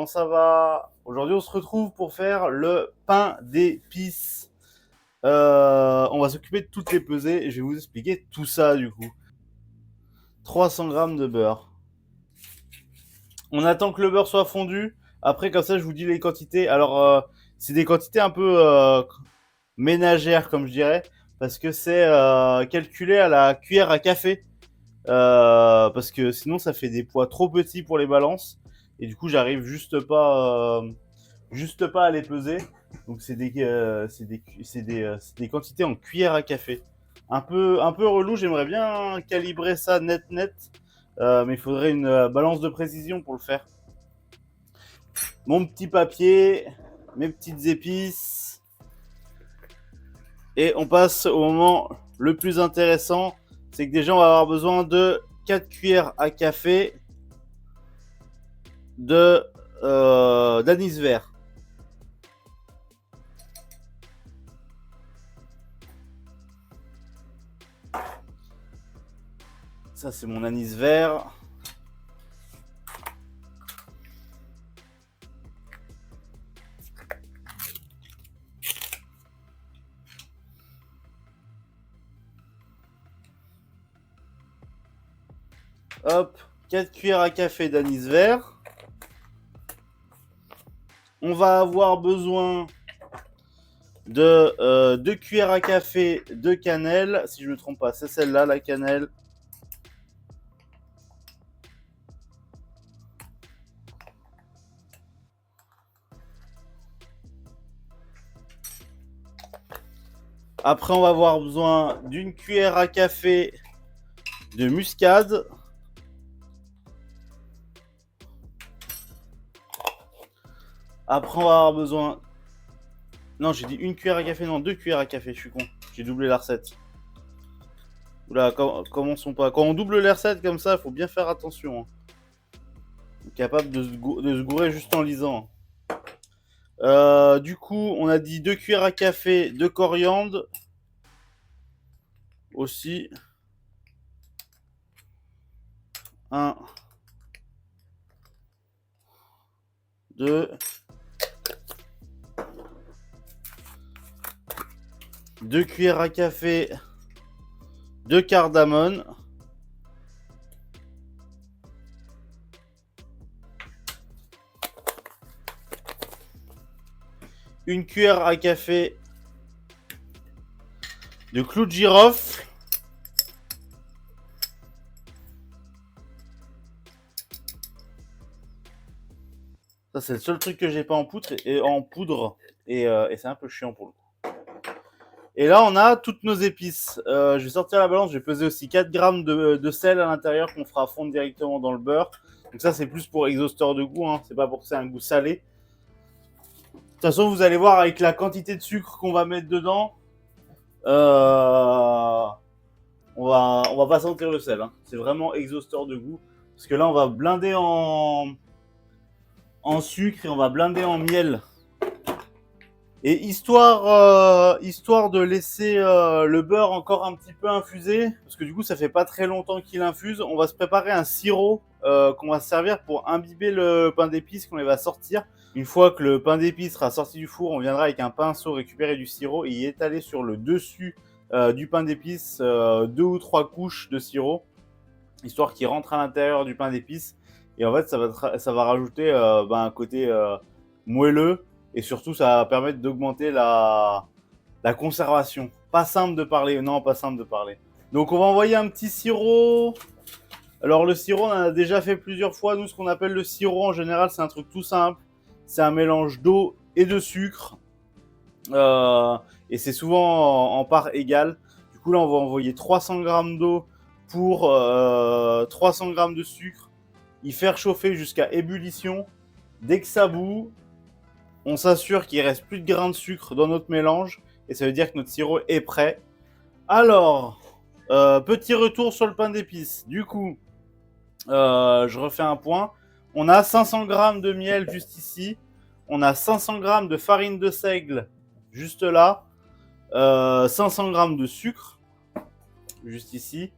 comment ça va? Aujourd'hui, on se retrouve pour faire le pain d'épices. On va s'occuper de toutes les pesées et je vais vous expliquer tout ça du coup. 300 grammes de beurre. On attend que le beurre soit fondu. Après, comme ça, je vous dis les quantités. Alors, c'est des quantités un peu ménagères, comme je dirais, parce que c'est calculé à la cuillère à café. Parce que sinon, ça fait des poids trop petits pour les balances. Et du coup, j'arrive juste pas à les peser. Donc c'est des quantités en cuillère à café. Un peu relou, j'aimerais bien calibrer ça net, mais il faudrait une balance de précision pour le faire. Mon petit papier, mes petites épices. Et on passe au moment le plus intéressant, c'est que déjà on va avoir besoin de 4 cuillères à café d'anis vert. Ça, c'est mon anis vert. Hop, 4 cuillères à café d'anis vert. On va avoir besoin de 2 cuillères à café de cannelle. Si je ne me trompe pas, c'est celle-là, la cannelle. Après, on va avoir besoin d'une cuillère à café de muscade. Après, on va avoir besoin... Non, j'ai dit une cuillère à café, non, 2 cuillères à café, je suis con. J'ai doublé la recette. Oula, commençons pas. Quand on double les recettes comme ça, il faut bien faire attention. Hein. Capable de se gourer juste en lisant. Du coup, on a dit 2 cuillères à café de coriandre. Aussi. 1, 2, 2 cuillères à café de cardamone. Une cuillère à café de clou de girofle. Ça, c'est le seul truc que j'ai pas en poudre et c'est un peu chiant pour le coup. Et là, on a toutes nos épices. Je vais sortir la balance, je vais peser aussi 4 grammes de sel à l'intérieur qu'on fera fondre directement dans le beurre. Donc ça, c'est plus pour exhausteur de goût, hein. C'est pas pour que c'est un goût salé. De toute façon, vous allez voir avec la quantité de sucre qu'on va mettre dedans, on va pas sentir le sel. Hein. C'est vraiment exhausteur de goût. Parce que là, on va blinder en sucre et on va blinder en miel. Et histoire de laisser le beurre encore un petit peu infusé, parce que du coup ça fait pas très longtemps qu'il infuse, on va se préparer un sirop qu'on va se servir pour imbiber le pain d'épices qu'on va sortir. Une fois que le pain d'épices sera sorti du four, on viendra avec un pinceau récupérer du sirop et y étaler sur le dessus du pain d'épices 2 ou 3 couches de sirop, histoire qu'il rentre à l'intérieur du pain d'épices. Et en fait ça va rajouter un côté moelleux. Et surtout, ça va permettre d'augmenter la conservation. Pas simple de parler. Non, pas simple de parler. Donc, on va envoyer un petit sirop. Alors, le sirop, on en a déjà fait plusieurs fois. Nous, ce qu'on appelle le sirop, en général, c'est un truc tout simple. C'est un mélange d'eau et de sucre. Et c'est souvent en part égale. Du coup, là, on va envoyer 300 grammes d'eau pour 300 grammes de sucre. Y faire chauffer jusqu'à ébullition. Dès que ça bout, on s'assure qu'il ne reste plus de grains de sucre dans notre mélange et ça veut dire que notre sirop est prêt. Alors, petit retour sur le pain d'épices. Du coup, je refais un point. On a 500 grammes de miel juste ici. On a 500 grammes de farine de seigle juste là. 500 grammes de sucre juste ici.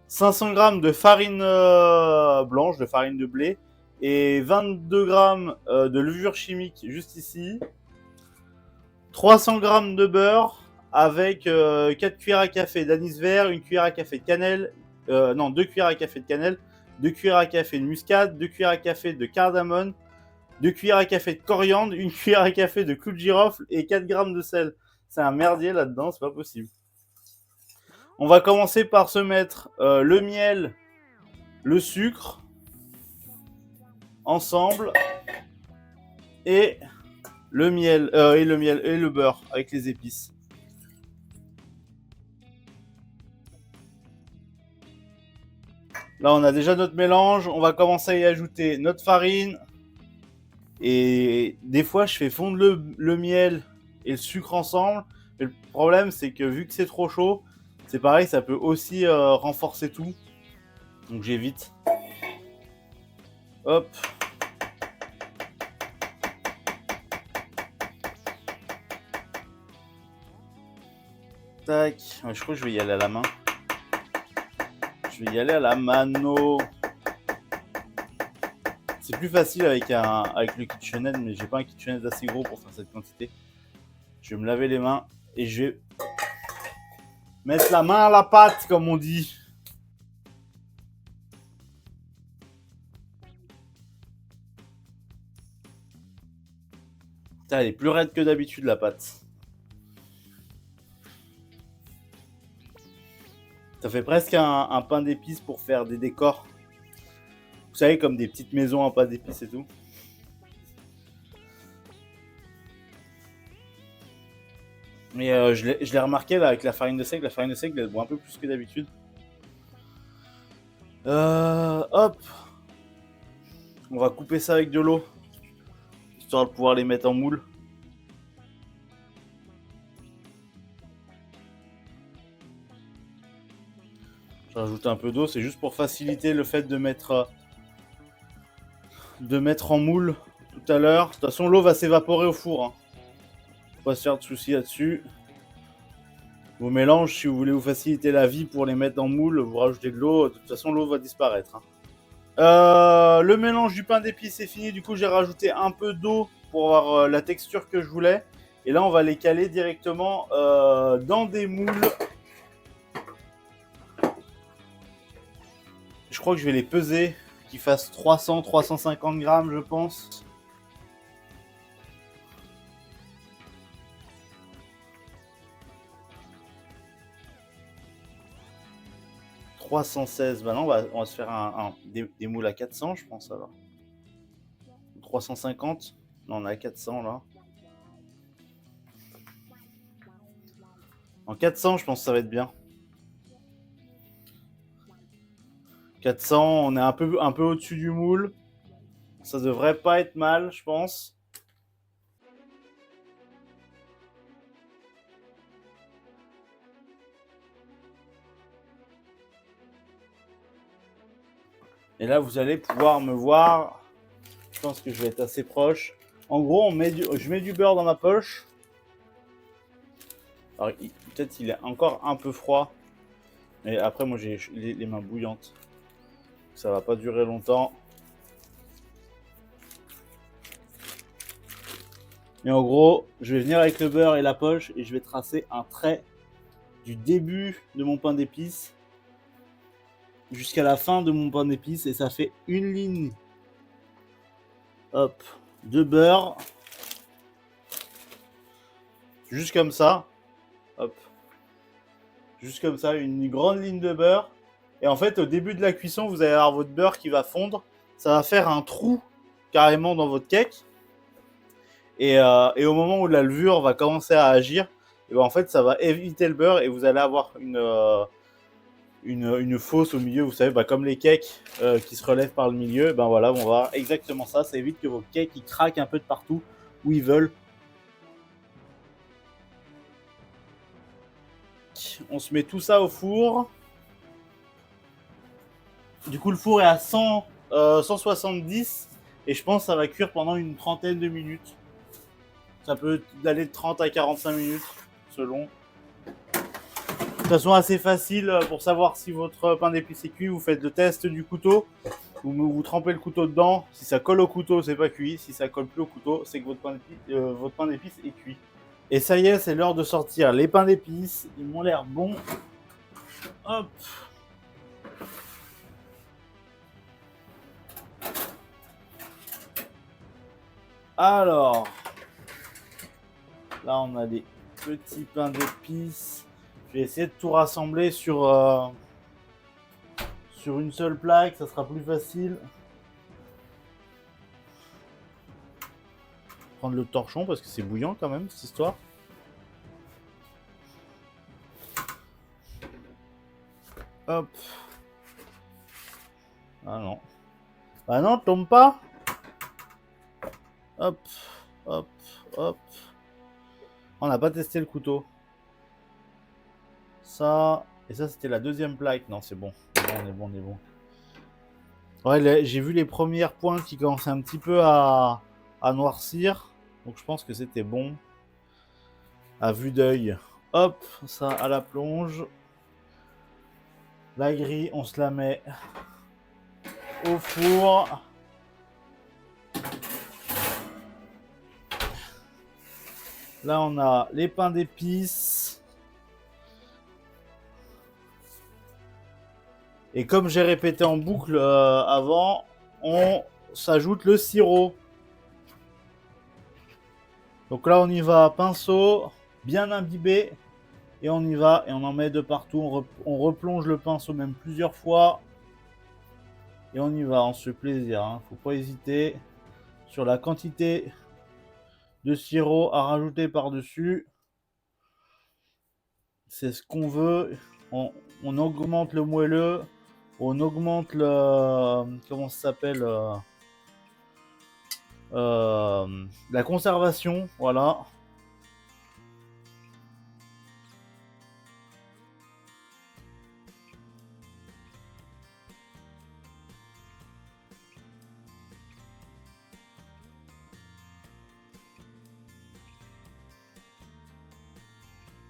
500 grammes de farine blanche, de farine de blé. et 22 grammes de levure chimique juste ici. 300 grammes de beurre avec 4 cuillères à café d'anis vert, 1 cuillère à café de cannelle, non 2 cuillères à café de cannelle, 2 cuillères à café de muscade, 2 cuillères à café de cardamone, 2 cuillères à café de coriandre, 1 cuillère à café de clou de girofle et 4 grammes de sel. C'est un merdier là-dedans, c'est pas possible. On va commencer par se mettre le miel, le sucre, ensemble, et le miel et le beurre avec les épices. Là, on a déjà notre mélange. On va commencer à y ajouter notre farine. Et des fois, je fais fondre le miel et le sucre ensemble. Mais le problème, c'est que vu que c'est trop chaud, c'est pareil, ça peut aussi renforcer tout. Donc j'évite. Hop. Tac. Ouais, je crois que je vais y aller à la main. Je vais y aller à la mano. C'est plus facile avec le KitchenAid, mais j'ai pas un KitchenAid assez gros pour faire cette quantité. Je vais me laver les mains et je vais mettre la main à la pâte, comme on dit. Putain, elle est plus raide que d'habitude, la pâte. Ça fait presque un pain d'épices pour faire des décors. Vous savez, comme des petites maisons en pain d'épices et tout. Mais je l'ai remarqué là avec la farine de seigle. La farine de seigle, elle boit un peu plus que d'habitude. Hop. On va couper ça avec de l'eau. Histoire de pouvoir les mettre en moule. Je rajoute un peu d'eau. C'est juste pour faciliter le fait de mettre en moule tout à l'heure. De toute façon, l'eau va s'évaporer au four. Hein. Faut pas se faire de soucis là-dessus. Vos mélanges, si vous voulez vous faciliter la vie pour les mettre en moule, vous rajoutez de l'eau. De toute façon, l'eau va disparaître. Hein. Le mélange du pain d'épices est fini. Du coup, j'ai rajouté un peu d'eau pour avoir la texture que je voulais. Et là, on va les caler directement dans des moules. Je crois que je vais les peser, qu'ils fassent 300-350 grammes, je pense. « 316, bah non, on va se faire des moules à 400, je pense, alors. 350, non, on est à 400, là. En 400, je pense que ça va être bien. 400, on est un peu au-dessus du moule. Ça devrait pas être mal, je pense. Et là, vous allez pouvoir me voir. Je pense que je vais être assez proche. En gros, je mets du beurre dans ma poche. Alors, peut-être il est encore un peu froid. Mais après, moi, j'ai les mains bouillantes. Ça va pas durer longtemps. Mais en gros, je vais venir avec le beurre et la poche et je vais tracer un trait du début de mon pain d'épices jusqu'à la fin de mon pain d'épices et ça fait une ligne. Hop, de beurre. Juste comme ça. Hop. Juste comme ça, une grande ligne de beurre. Et en fait, au début de la cuisson, vous allez avoir votre beurre qui va fondre. Ça va faire un trou carrément dans votre cake. Et au moment où la levure va commencer à agir, et ben en fait, ça va éviter le beurre et vous allez avoir une fosse au milieu. Vous savez, bah, comme les cakes qui se relèvent par le milieu, ben voilà, on va avoir exactement ça. Ça évite que vos cakes ils craquent un peu de partout où ils veulent. On se met tout ça au four. Du coup, le four est à 170 et je pense que ça va cuire pendant une trentaine de minutes. Ça peut aller de 30 à 45 minutes selon. De toute façon, assez facile pour savoir si votre pain d'épices est cuit. Vous faites le test du couteau. vous trempez le couteau dedans. Si ça colle au couteau, c'est pas cuit. Si ça colle plus au couteau, c'est que votre pain d'épices est cuit. Et ça y est, c'est l'heure de sortir les pains d'épices. Ils m'ont l'air bons. Hop. Alors, là on a des petits pains d'épices. Je vais essayer de tout rassembler sur une seule plaque, ça sera plus facile. Prendre le torchon parce que c'est bouillant quand même cette histoire. Hop. Ah non. Ah non, tombe pas. Hop, hop, hop. On n'a pas testé le couteau. Ça. Et ça, c'était la deuxième plaque. Non, c'est bon. On est bon, on est bon. Ouais, j'ai vu les premières pointes qui commençaient un petit peu à noircir. Donc je pense que c'était bon. À vue d'œil. Hop, ça à la plonge. La grille, on se la met au four. Là, on a les pains d'épices. Et comme j'ai répété en boucle avant, on s'ajoute le sirop. Donc là, on y va pinceau, bien imbibé. Et on y va, et on en met de partout. On replonge le pinceau même plusieurs fois. Et on y va, on se fait plaisir. Hein. Faut pas hésiter sur la quantité de sirop à rajouter par-dessus. C'est ce qu'on veut. On augmente le moelleux. On augmente le... Comment ça s'appelle la conservation. Voilà.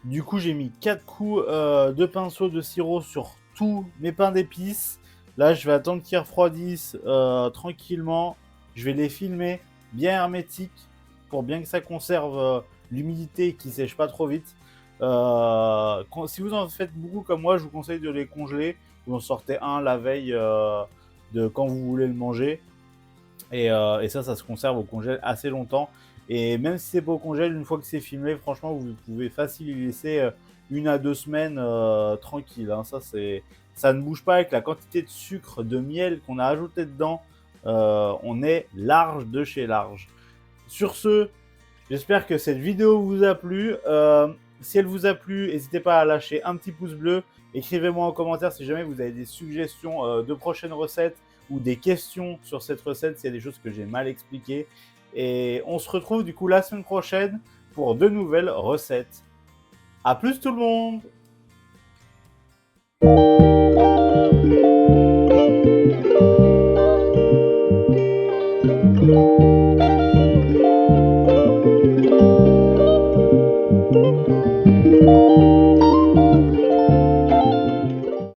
Du coup, j'ai mis 4 coups de pinceau de sirop sur tous mes pains d'épices. Là, je vais attendre qu'ils refroidissent tranquillement. Je vais les filmer bien hermétiques pour bien que ça conserve l'humidité et qu'ils ne sèchent pas trop vite. Si vous en faites beaucoup comme moi, je vous conseille de les congeler. Vous en sortez un la veille de quand vous voulez le manger. Et ça se conserve au congèle assez longtemps. Et même si c'est pas au congèle, une fois que c'est filmé, franchement, vous pouvez facile y laisser 1 à 2 semaines tranquille. Hein. Ça ne bouge pas avec la quantité de sucre, de miel qu'on a ajouté dedans. On est large de chez large. Sur ce, j'espère que cette vidéo vous a plu. Si elle vous a plu, n'hésitez pas à lâcher un petit pouce bleu. Écrivez-moi en commentaire si jamais vous avez des suggestions de prochaines recettes ou des questions sur cette recette, s'il y a des choses que j'ai mal expliquées. Et on se retrouve du coup la semaine prochaine pour de nouvelles recettes. A plus tout le monde!